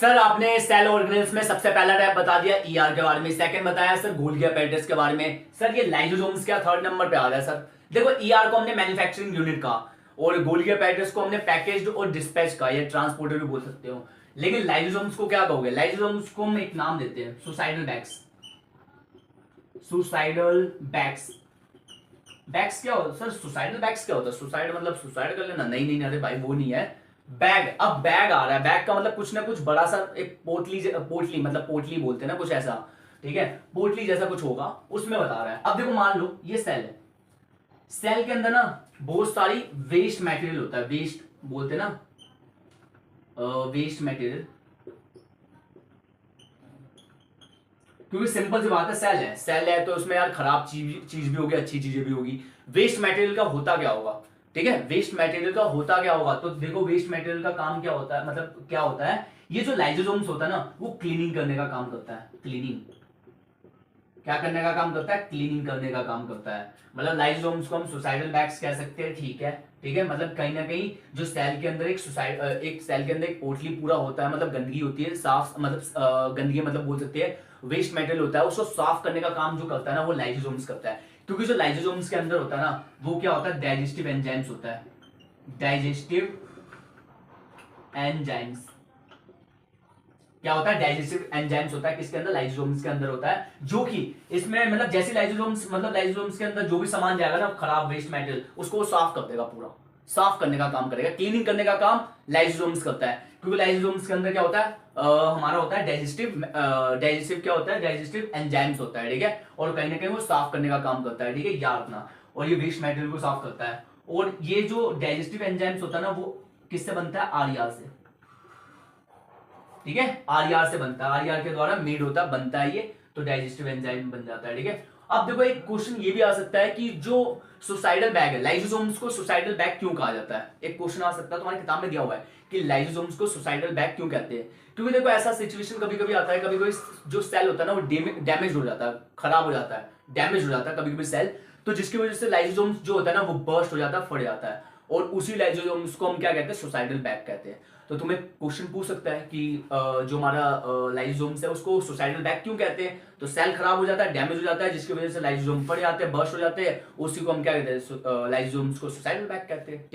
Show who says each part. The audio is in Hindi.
Speaker 1: सर आपने सेल ऑर्गेनेल्स में सबसे पहला टाइप बता दिया ईआर के बारे में, सेकंड बताया सर गोल्गी एपेरेटस के बारे में। सर ये लाइसोसोम्स क्या थर्ड नंबर पे आ रहा है सर? देखो ईआर को हमने मैन्युफैक्चरिंग यूनिट कहा और गोल्गी एपेरेटस को हमने पैकेज्ड और डिस्पैच कहा, या ट्रांसपोर्टर भी बोल सकते हो। लेकिन लाइसोसोम्स को क्या कहोगे? लाइसोसोम्स को हम एक नाम देते हैं suicidal bags. Suicidal bags. Bags क्या होता है सर? सुसाइडल बैग्स क्या होता है? सुसाइड मतलब सुसाइड कर लेना? नहीं नहीं, अरे भाई वो नहीं है। बैग, अब बैग आ रहा है, बैग का मतलब कुछ ना कुछ बड़ा सा एक पोटली मतलब पोटली बोलते हैं ना कुछ ऐसा, ठीक है, पोटली जैसा कुछ होगा, उसमें बता रहा है। अब देखो मान लो ये सेल है, सेल के अंदर ना बहुत सारी वेस्ट मटेरियल होता है, वेस्ट बोलते हैं ना, वेस्ट मटेरियल। क्योंकि सिंपल सी बात है, सेल है तो उसमें यार खराब चीज भी होगी, अच्छी चीजें भी होगी। वेस्ट मटेरियल का होता क्या होगा? ठीक है, वेस्ट मटेरियल का होता क्या होगा? तो देखो वेस्ट मटेरियल का काम क्या होता है, मतलब क्या होता है, ये जो लाइसोसोम्स होता है ना वो क्लीनिंग करने का काम करता है। क्लीनिंग क्या करने का काम करता है? क्लीनिंग करने का काम करता है। मतलब लाइसोसोम्स को हम सुसाइडल बैग्स कह सकते हैं, ठीक है, ठीक है। मतलब कहीं ना कहीं जो सेल के अंदर एक सेल के अंदर एक पोटली पूरा होता है, मतलब गंदगी होती है, साफ मतलब गंदगी मतलब बोल सकते हैं वेस्ट मटेरियल होता है, उसको साफ करने का काम जो करता है ना वो लाइसोसोम्स करता है। क्योंकि जो लाइसोसोम्स के अंदर होता है ना वो क्या होता है? डाइजेस्टिव एंजाइम्स होता है। डाइजेस्टिव एंजाइम्स क्या होता है? डाइजेस्टिव एंजाइम्स होता है किसके अंदर? लाइसोसोम्स के अंदर होता है। जो कि इसमें मतलब जैसे लाइसोसोम्स मतलब लाइसोसोम्स के अंदर जो भी सामान जाएगा ना खराब वेस्ट मटेरियल, उसको वो साफ कर देगा, पूरा साफ करने का काम करेगा, क्लीनिंग करने का काम लाइसोसोम्स करता है। क्योंकि लाइसोसोम्स के अंदर क्या होता है? हमारा होता है डाइजेस्टिव क्या होता है? डाइजेस्टिव एंजाइम्स होता है, ठीक है। और कहीं ना कहीं वो साफ करने का काम करता है, ठीक है, याद रखना। और ये वेस्ट मटेरियल को साफ करता है। और ये जो डाइजेस्टिव एंजाइम्स होता है ना वो किससे बनता है? आरईआर से, ठीक है, आरईआर से बनता है, आरईआर के द्वारा मेड होता है, बनता है ये, तो डाइजेस्टिव एंजाइम बन जाता है, ठीक है। अब देखो एक क्वेश्चन ये भी आ सकता है कि जो सुसाइडल बैग है, लाइसोसोम्स को सुसाइडल बैग क्यों कहा जाता है? एक क्वेश्चन आ सकता है, तुम्हारी किताब में दिया हुआ है कि लाइसोसोम्स को सुसाइडल बैग क्यों कहते हैं। क्योंकि देखो ऐसा सिचुएशन कभी कभी आता है, कभी कभी जो सेल होता है ना वो डैमेज हो जाता है, खराब हो जाता है, डैमेज हो जाता है कभी कभी सेल, तो जिसकी वजह से लाइसोसोम्स जो होता है ना वो बर्स्ट हो जाता है, फट जाता है, और उसी लाइसोसोम्स को हम क्या कहते हैं? सुसाइडल बैग कहते हैं। तो तुम्हें क्वेश्चन पूछ सकता है कि जो हमारा लाइसोसोम्स है उसको सुसाइडल बैग क्यों कहते हैं? तो सेल खराब हो जाता है, डैमेज हो जाता है, जिसकी वजह से लाइसोसोम फट जाते हैं, बर्स्ट हो जाते हैं, उसी को हम क्या कहते हैं? लाइसोसोम्स को सुसाइडल बैग कहते हैं।